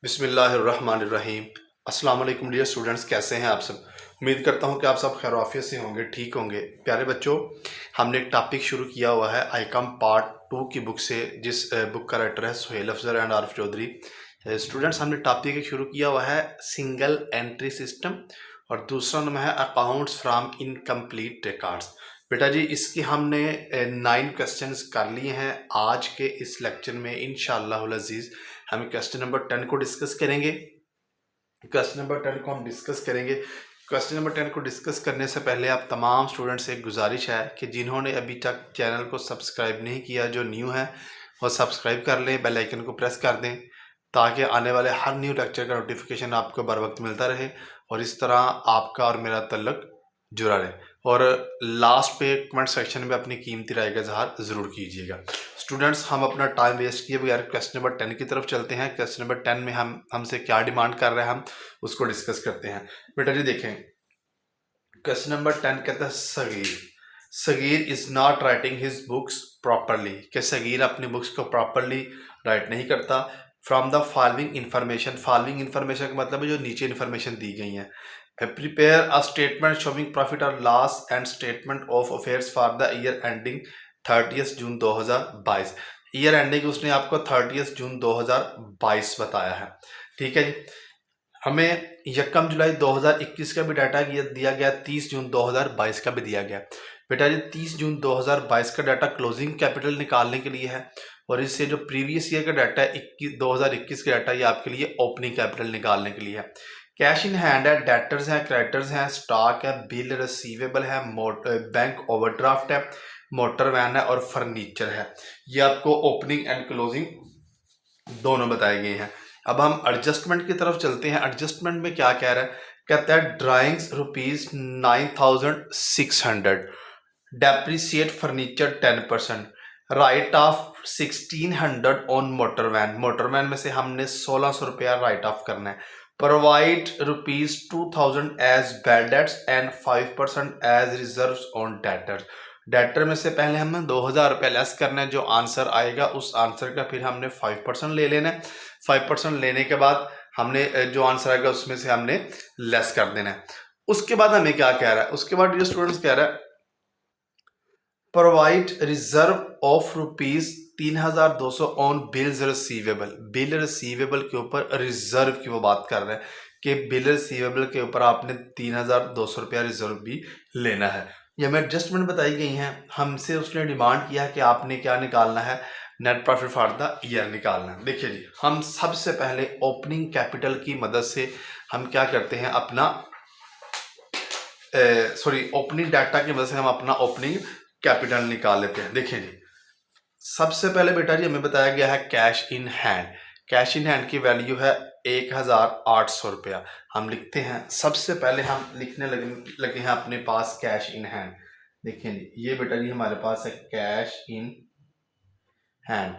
बिस्मिल्लाहिर्रहमानिर्रहीम। अस्सलाम वालेकुम डियर स्टूडेंट्स, कैसे हैं आप सब। उम्मीद करता हूं कि आप सब खैर से होंगे, ठीक होंगे। प्यारे बच्चों, हमने एक टॉपिक शुरू किया हुआ है आईकम पार्ट 2 की बुक से, जिस बुक का राइटर है सुहेल अफजल एंड आरिफ चौधरी। स्टूडेंट्स, हमने टॉपिक एक शुरू किया हुआ है सिंगल एंट्री सिस्टम, और दूसरा नाम है अकाउंट्स फ्रॉम इनकम्प्लीट रिकॉर्ड्स। बेटा जी, इसके हमने 9 क्वेश्चंस कर लिए हैं। आज के इस लेक्चर में इंशाअल्लाह अजीज हम क्वेश्चन नंबर 10 को डिस्कस करेंगे। क्वेश्चन नंबर 10 को हम डिस्कस करेंगे। क्वेश्चन नंबर 10 को डिस्कस करने से पहले आप तमाम स्टूडेंट्स से एक गुजारिश है कि जिन्होंने अभी तक चैनल को सब्सक्राइब नहीं किया, जो न्यू है वो सब्सक्राइब कर लें, बेल आइकन को प्रेस कर दें, ताकि आने वाले हर न्यू लेक्चर का नोटिफिकेशन आपको बर वक्त मिलता रहे और इस तरह आपका और मेरा तल्लक जुड़ा रहे। और लास्ट पे कमेंट सेक्शन में अपनी कीमती राय का इजहार ज़रूर कीजिएगा। स्टूडेंट्स, हम अपना टाइम वेस्ट किए बगैर क्वेश्चन नंबर 10 की तरफ चलते हैं। क्वेश्चन नंबर 10 में हमसे क्या डिमांड कर रहे हैं, हम उसको डिस्कस करते हैं। बेटा जी देखें, क्वेश्चन नंबर 10 कहता है Sagir Sagir is not writing his books properly, कि सगीर अपनी बुक्स को प्रॉपरली राइट नहीं करता। From the following information, following information का मतलब है जो नीचे इन्फॉर्मेशन दी गई है। Prepare a statement showing profit और loss and statement of affairs for the year ending 30 June 2022। Year ending उसने आपको 30 जून 2022 बताया है। ठीक है जी। हमें 1 जुलाई 2021 का भी डाटा दिया गया, 30 जून 2022 का भी दिया गया। बेटा जी 30 जून 2022 का डाटा क्लोजिंग कैपिटल निकालने के लिए है, और इससे जो प्रीवियस ईयर का डाटा है 2021 का डाटा, ये आपके लिए ओपनिंग कैपिटल निकालने के लिए है। कैश इन हैंड है, डेटर्स हैं, क्रेडिटर्स हैं, स्टॉक है, बिल रिसीवेबल है, बैंक ओवरड्राफ्ट है, मोटर वैन है और फर्नीचर है। ये आपको ओपनिंग एंड क्लोजिंग दोनों बताए गए हैं। अब हम एडजस्टमेंट की तरफ चलते हैं। एडजस्टमेंट में क्या कह रहा है, कहता है drawings ₹9,600, depreciate furniture 10%, write off 1600 on motor van. Motor van में से हमने 1600 रुपया राइट ऑफ करना है। Provide ₹2,000 as bad debts and 5% as reserve on debtors. Debtor में से पहले हमने 2,000 रुपया लेस करना है, जो आंसर आएगा उस आंसर का फिर हमने 5% ले लेना है। 5% लेने के बाद हमने जो आंसर आएगा उसमें से हमने लेस कर देना है। उसके बाद हमें क्या कह रहा है, उसके बाद ये स्टूडेंट्स कह रहा है provide reserve of ₹3,200 on bills receivable. Bill receivable के ऊपर रिजर्व की वो बात कर रहे हैं कि बिल रिसीवेबल के ऊपर आपने ₹3,200 रुपया रिजर्व भी लेना है। ये हमें एडजस्टमेंट बताई गई हैं। हमसे उसने डिमांड किया है कि आपने क्या निकालना है, net profit for the year निकालना है। देखिए जी, हम सबसे पहले ओपनिंग कैपिटल की मदद से हम क्या करते हैं, अपना ओपनिंग डाटा की मदद से हम अपना ओपनिंग कैपिटल निकाल लेते हैं। देखिए जी, सबसे पहले बेटा जी हमें बताया गया है cash in hand. Cash in hand की वैल्यू है 1,800 रुपया। हम लिखते हैं, सबसे पहले हम लिखने लगे हैं अपने पास कैश इन हैंड। देखिए जी, ये बेटा जी हमारे पास है कैश इन हैंड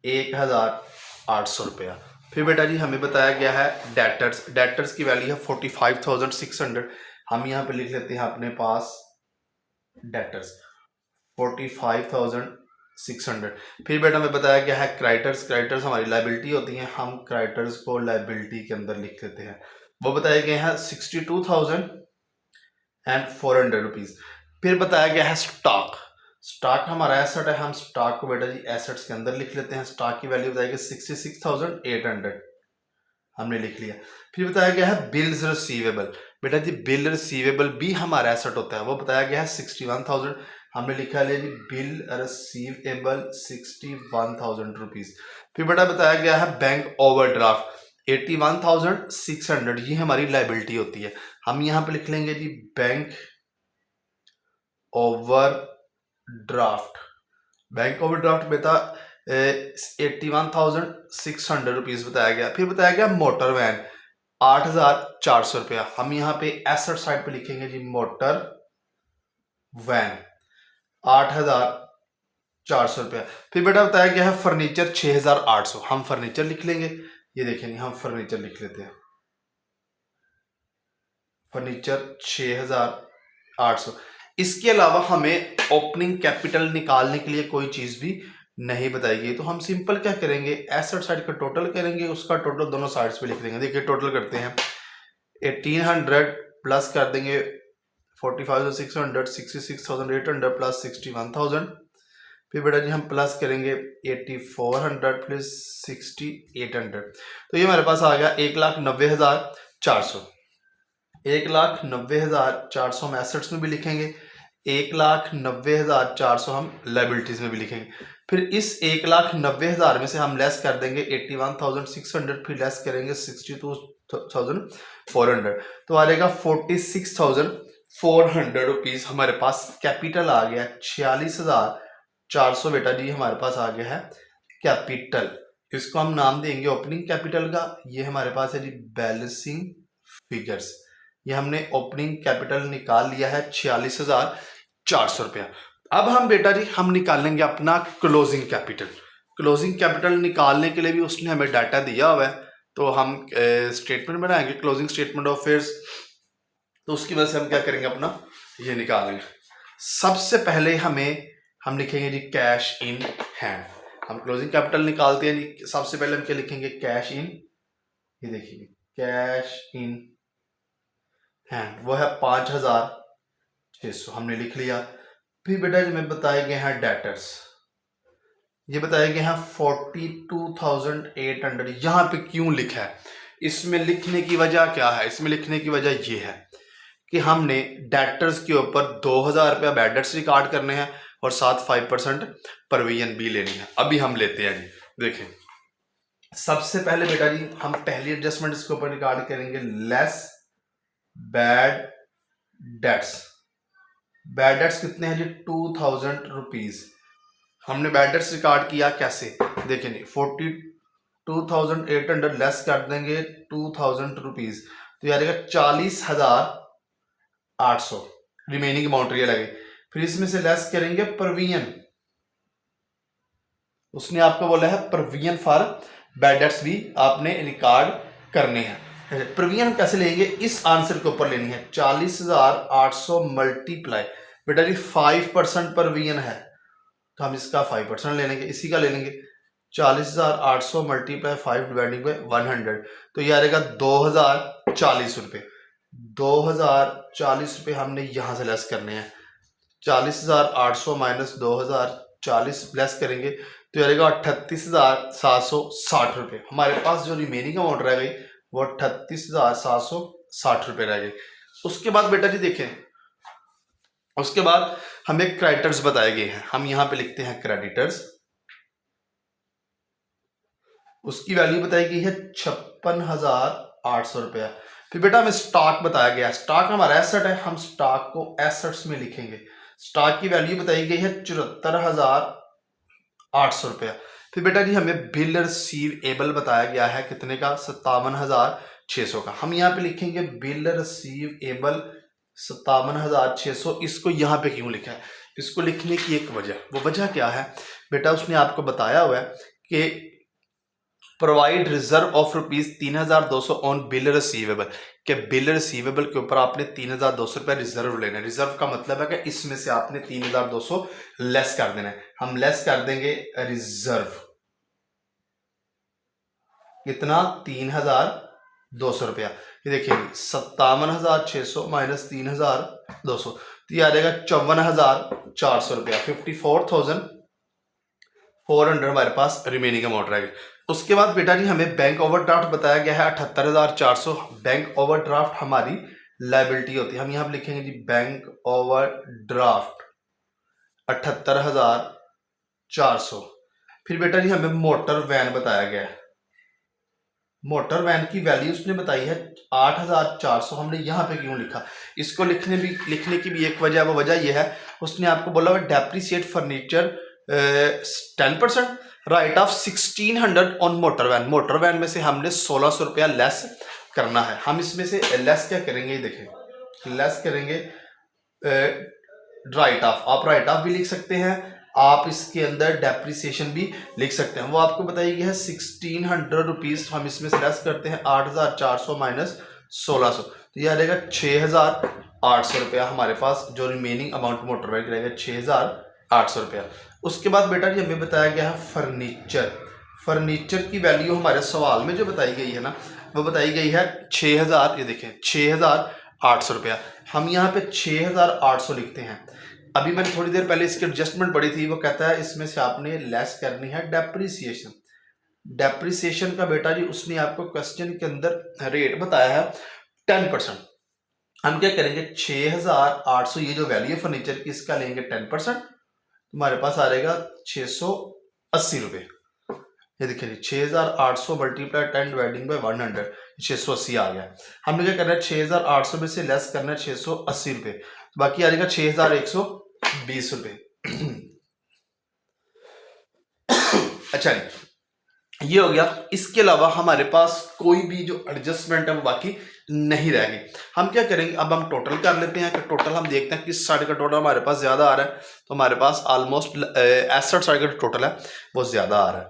1,800 रुपया। फिर बेटा जी हमें बताया गया है डेटर्स। डेटर्स की वैल्यू है 45,600। हम यहाँ पे लिख लेते हैं अपने पास डेटर्स 45,600। फिर बेटा हमें बताया गया है क्राइटर्स। क्राइटर्स हमारी लाइबिलिटी होती हैं, हम क्राइटर्स को लाइबिलिटी के अंदर लिख लेते हैं। वो बताए गए हैं 62,400 रुपीज। फिर बताया गया है स्टॉक। स्टॉक हमारा एसेट है, हम स्टॉक को बेटा जी एसेट्स के अंदर लिख लेते हैं। स्टॉक की वैल्यू बताएगी 66,800, हमने लिख लिया। फिर बताया गया है बिल्स रिसीवेबल। बेटा जी बिल रिसीवेबल भी हमारा एसेट होता है, वो बताया गया है 61,000, हमने लिखा है जी बिल रिसीवेबल 61,000 रुपीज। फिर बेटा बताया गया है बैंक ओवरड्राफ्ट 81,600, ये हमारी लाइबिलिटी होती है। हम यहाँ पे लिख लेंगे जी बैंक ओवरड्राफ्ट। बैंक ओवरड्राफ्ट बेटा 81,600 रुपीज बताया गया। फिर बताया गया मोटर वैन 8,400 रुपया। हम यहाँ पे एसेट साइड पे लिखेंगे जी मोटर वैन 8,400 रुपया। फिर बेटा बताया गया है फर्नीचर 6,800, हम फर्नीचर लिख लेंगे। ये देखेंगे, हम फर्नीचर लिख लेते हैं, फर्नीचर 6,800। इसके अलावा हमें ओपनिंग कैपिटल निकालने के लिए कोई चीज भी नहीं बताई गई, तो हम सिंपल क्या करेंगे, एसेट साइड का टोटल करेंगे, उसका टोटल दोनों साइड्स पे लिख देंगे। देखिए टोटल करते हैं, 1800 प्लस कर देंगे 45,600, 66,800 प्लस 61,000। फिर बेटा जी हम प्लस करेंगे 8400 प्लस 6800, तो ये हमारे पास आ गया 1,90,400। 1,90,400 हम एसेट्स में भी लिखेंगे, 1,90,400 हम लाइबिलिटीज में भी लिखेंगे। फिर इस 1,90,000 में से हम लेस कर देंगे 81,600, फिर लेस करेंगे 62,400, तो आ जाएगा 46,400 रुपीज हमारे पास कैपिटल आ गया। 46,400 बेटा जी हमारे पास आ गया है कैपिटल। इसको हम नाम देंगे ओपनिंग कैपिटल का। ये हमारे पास है जी बैलेंसिंग फिगर्स। ये हमने ओपनिंग कैपिटल निकाल लिया है 46,400 रुपया। अब हम बेटा जी हम निकालेंगे अपना क्लोजिंग कैपिटल। क्लोजिंग कैपिटल निकालने के लिए भी उसने हमें डाटा दिया हुआ है, तो हम स्टेटमेंट बनाएंगे क्लोजिंग स्टेटमेंट ऑफ अफेयर्स। तो उसकी वजह से हम क्या करेंगे, अपना ये निकालेंगे। सबसे पहले हम लिखेंगे जी कैश इन हैंड। हम क्लोजिंग कैपिटल निकालते हैं जी, सबसे पहले हम क्या लिखेंगे, कैश इन, ये देखिए कैश इन हैंड वो है 5,600, हमने लिख लिया। फिर बेटा जी में बताए गए हैं डेटर्स, ये बताए गए हैं 42,800। यहाँ पे क्यों लिखा है, इसमें लिखने की वजह क्या है, इसमें लिखने की वजह ये है कि हमने डेटर्स के ऊपर 2,000 रुपया बैड डेट्स रिकॉर्ड करने हैं और साथ 5% प्रोविजन भी लेनी है। अभी हम लेते हैं जी, देखें सबसे पहले बेटा जी हम पहली एडजस्टमेंट इसके ऊपर रिकॉर्ड करेंगे, less bad debts. Bad debts कितने हैं जी, 2,000 रुपीज। हमने बैड डेट्स रिकॉर्ड किया कैसे, देखें जी 42,800 लेस कर देंगे 2,000 रुपीज, तो यार 40,800 रिमेनिंग अमाउंट ये लगे। फिर इसमें से लेस करेंगे प्रोविजन, उसने आपको बोला है प्रोविजन फॉर बैड डेट्स भी आपने रिकॉर्ड करने हैं। प्रोविजन कैसे लेंगे, इस आंसर के ऊपर लेनी है। 40,800 मल्टीप्लाई बेटा जी 5% प्रोविजन है, तो हम इसका 5% ले लेंगे, इसी का ले लेंगे। 40,800 मल्टीप्लाई 5 डिवाइडिंग बाई 100, तो ये आ जाएगा 2,040 रुपये। 2,040 रुपये हमने यहाँ से लेस करने हैं। 40,800 माइनस 2,040 लेस करेंगे तो ये आएगा 38,760 रुपये। हमारे पास जो रिमेनिंग अमाउंट रह गई वो 38,760 रुपये रह गई। उसके बाद बेटा जी देखें, उसके बाद हमें क्रेडिटर्स बताए गए हैं, हम यहां पे लिखते हैं क्रेडिटर्स। उसकी वैल्यू बताई गई है 56,800 रुपया। फिर बेटा हमें स्टॉक बताया गया, स्टॉक हमारा एसेट है, हम स्टॉक को एसेट्स में लिखेंगे। स्टॉक की वैल्यू बताई गई है 74,800 रुपया। फिर बेटा जी हमें बिल रिसीवेबल बताया गया है कितने का, 57,600 का। हम यहाँ पे लिखेंगे बिल रिसीवेबल 57,600। इसको यहाँ पे क्यों लिखा है, इसको लिखने की एक वजह, वो वजह क्या है बेटा, उसने आपको बताया हुआ है कि provide reserve of ₹3,200 on bill receivable, के बिल रिसीवेबल के ऊपर आपने 3,200 रुपये रिजर्व लेना है। रिजर्व का मतलब है कि इसमें से आपने 3,200 लेस कर देना है। हम लेस कर देंगे रिजर्व कितना, 3,200 रुपया। ये देखिए 57,600 माइनस 3,200, तो ये आ जाएगा 54,400 रुपया। 54,400 हमारे पास रिमेनिंग अमाउंट रहेगा। उसके बाद बेटा जी हमें बैंक ओवरड्राफ्ट बताया गया है 78,400। बैंक ओवरड्राफ्ट हमारी लायबिलिटी होती है, हम यहाँ पे लिखेंगे जी बैंक ओवरड्राफ्ट 78,400। फिर बेटा जी हमें मोटर वैन बताया गया है, मोटर वैन की वैल्यू उसने बताई है 8,400। हमने यहाँ पे क्यों लिखा, इसको लिखने की भी एक वजह, वो वजह यह है उसने आपको बोला हुआ depreciate furniture 10%, write off 1,600 on motor van. Motor van में से हमने 1,600 रुपया लेस करना है। हम इसमें से लेस क्या करेंगे, देखें लेस करेंगे राइट ऑफ। आप राइट ऑफ भी लिख सकते हैं, आप इसके अंदर डेप्रिसिएशन भी लिख सकते हैं। वो आपको बताई गई है 1,600 रुपीज, हम इसमें से लेस करते हैं 8,400 माइनस 1,600, तो ये आ जाएगा 6,800 रुपया। हमारे पास जो रिमेनिंग अमाउंट मोटर वैन रहेगा 6,800 रुपया। उसके बाद बेटा जी हमें बताया गया है फर्नीचर। फर्नीचर की वैल्यू हमारे सवाल में जो बताई गई है ना, वो बताई गई है 6000, ये देखें 6800 रुपया। हम यहाँ पे 6800 लिखते हैं। अभी मैंने थोड़ी देर पहले इसकी एडजस्टमेंट पढ़ी थी, वो कहता है इसमें से आपने लेस करनी है डेप्रिसिएशन। डेप्रिसिएशन का बेटा जी उसने आपको क्वेश्चन के अंदर रेट बताया है 10%। हम क्या करेंगे 6800, ये जो वैल्यू है फर्नीचर की, इसका लेंगे 10%, तुम्हारे पास आ जाएगा 680 रुपये। ये देखिए 6800 मल्टीप्लाई 10 डिवाइडिंग बाय 100, 680 आ गया। हमने क्या करना है 6800 में से लेस करना है 680 रुपये, बाकी आ जाएगा 6120 रुपये। अच्छा जी, ये हो गया। इसके अलावा हमारे पास कोई भी जो एडजस्टमेंट है वो बाकी नहीं रहेगी। हम क्या करेंगे, अब हम टोटल कर लेते हैं कि टोटल हम देखते हैं किस साइड का टोटल हमारे पास ज़्यादा आ रहा है। तो हमारे पास ऑलमोस्ट एसेट साइड का टोटल है वो ज़्यादा आ रहा है।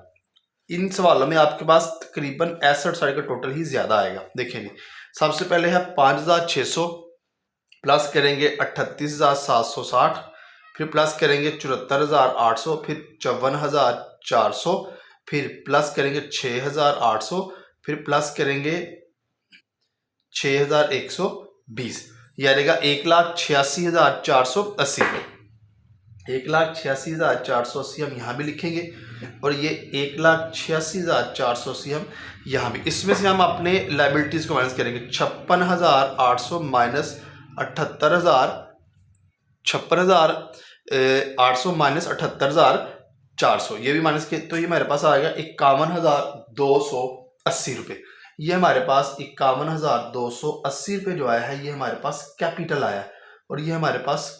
इन सवालों में आपके पास तकरीबन एसेट साइड का टोटल ही ज़्यादा आएगा। देखिए जी, सबसे पहले है 5600, प्लस करेंगे 38760, फिर प्लस करेंगे 74800, फिर 54400, फिर प्लस करेंगे 6800, फिर प्लस करेंगे 6120, यह रहेगा 1,86,480। 1,86,480 हम यहाँ भी लिखेंगे और ये 1,86,480 हम यहाँ भी। इसमें से हम अपने लाइबिलिटीज़ को माइनस करेंगे। 56,800 माइनस 78,000, 56,800 माइनस 78,400, ये भी माइनस के, तो ये हमारे पास आएगा 51,280 रुपये। ये हमारे पास 51,280 रुपये जो आया है, ये हमारे पास कैपिटल आया है और ये हमारे पास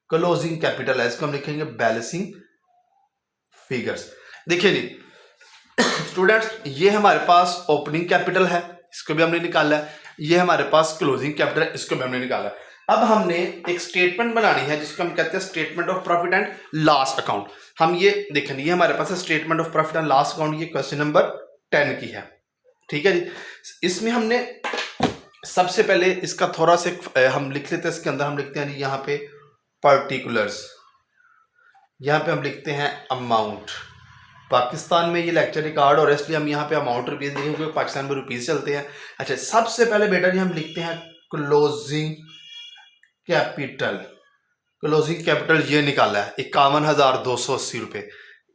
क्लोजिंग कैपिटल है। इसको हम लिखेंगे बैलेंसिंग फिगर्स। देखिए जी स्टूडेंट्स, ये हमारे पास ओपनिंग कैपिटल है, इसको भी हमने निकाला है। ये हमारे पास क्लोजिंग कैपिटल है, इसको भी हमने निकाला है। अब हमने एक स्टेटमेंट बनानी है जिसको हम कहते हैं statement of profit and loss account. हम ये देखेंगे, ये हमारे पास है statement of profit and loss account, ये क्वेश्चन नंबर 10 की है। ठीक है जी, इसमें हमने सबसे पहले इसका थोड़ा सा हम लिख लेते हैं। इसके अंदर हम लिखते हैं जी यहाँ पे पर्टिकुलर्स, यहाँ पे हम लिखते हैं अमाउंट। पाकिस्तान में ये लेक्चर रिकॉर्ड हो रहा है इसलिए हम यहाँ पे अमाउंट रुपीज़ लिखेंगे क्योंकि पाकिस्तान में रुपीज़ चलते हैं। अच्छा, सबसे पहले बेटा जी हम लिखते हैं क्लोजिंग कैपिटल। क्लोजिंग कैपिटल ये निकाला है 51,280 रुपये,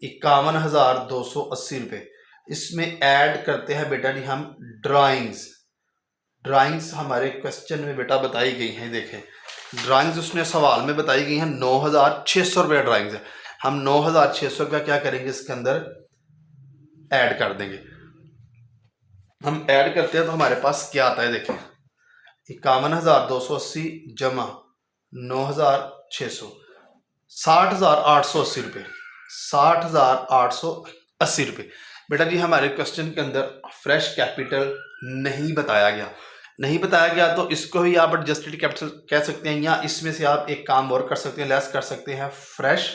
51,280 रुपये। इसमें ऐड करते हैं बेटा जी हम ड्राइंग्स। ड्राइंग्स हमारे क्वेश्चन में बेटा बताई गई हैं, देखें ड्राइंग्स उसने सवाल में बताई गई हैं 9,600 रुपये ड्राइंग्स है। हम 9,600 रुपया क्या करेंगे इसके अंदर ऐड कर देंगे। हम ऐड करते हैं तो हमारे पास क्या आता है, देखें 51,280 जमा 9,600, 60,880 रुपये, 60,880 रुपये। बेटा जी हमारे क्वेश्चन के अंदर फ्रेश कैपिटल नहीं बताया गया, नहीं बताया गया तो इसको ही आप एडजस्टेड कैपिटल कह सकते हैं, या इसमें से आप एक काम और कर सकते हैं, लेस कर सकते हैं फ्रेश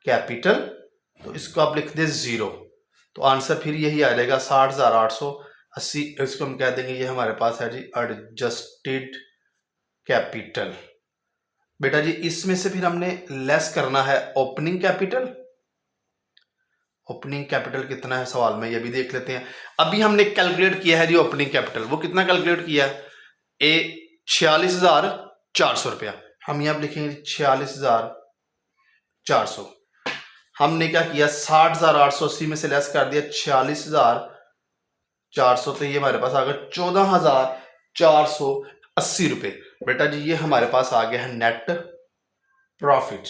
कैपिटल, तो इसको आप लिख दें 0, तो आंसर फिर यही आ जाएगा 60,880। इसको हम कह देंगे ये हमारे पास है जी एडजस्टेड कैपिटल। बेटा जी इसमें से फिर हमने लेस करना है ओपनिंग कैपिटल। ओपनिंग कैपिटल कितना है सवाल में, ये भी देख लेते हैं। अभी हमने कैलकुलेट किया है जी ओपनिंग कैपिटल, वो कितना कैलकुलेट किया है, 46,400 रुपया। हम यहाँ लिखेंगे 46,400। हमने क्या किया 60,880 में से लेस कर दिया 46,400, तो ये हमारे पास आ गया 14,480 रुपये। बेटा जी ये हमारे पास आ गया है नेट प्रॉफिट।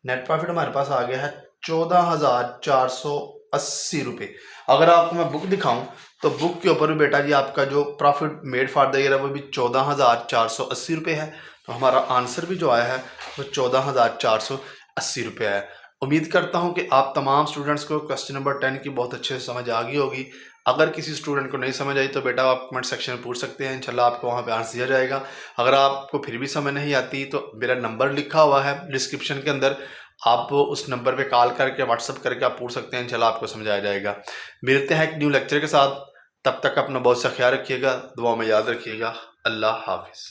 नेट प्रॉफिट हमारे पास आ गया है 14,480 रुपये। अगर आपको मैं बुक दिखाऊं तो बुक के ऊपर भी बेटा जी आपका जो profit made for the year है वो भी 14,480 रुपये है। तो हमारा आंसर भी जो आया है वो 14,480 रुपये है। उम्मीद करता हूं कि आप तमाम स्टूडेंट्स को क्वेश्चन नंबर 10 की बहुत अच्छे से समझ आ गई होगी। अगर किसी स्टूडेंट को नहीं समझ आई तो बेटा आप कमेंट सेक्शन में पूछ सकते हैं, इंशाल्लाह आपको वहां पे आंसर दिया जाएगा। अगर आपको फिर भी समझ नहीं आती तो मेरा नंबर लिखा हुआ है डिस्क्रिप्शन के अंदर, आप उस नंबर पे कॉल करके व्हाट्सअप करके आप पूछ सकते हैं, इंशाल्लाह आपको समझाया जाएगा। मिलते हैं एक न्यू लेक्चर के साथ, तब तक अपना बहुत सा ख्याल रखिएगा, दुआ में याद रखिएगा। अल्लाह हाफिज़।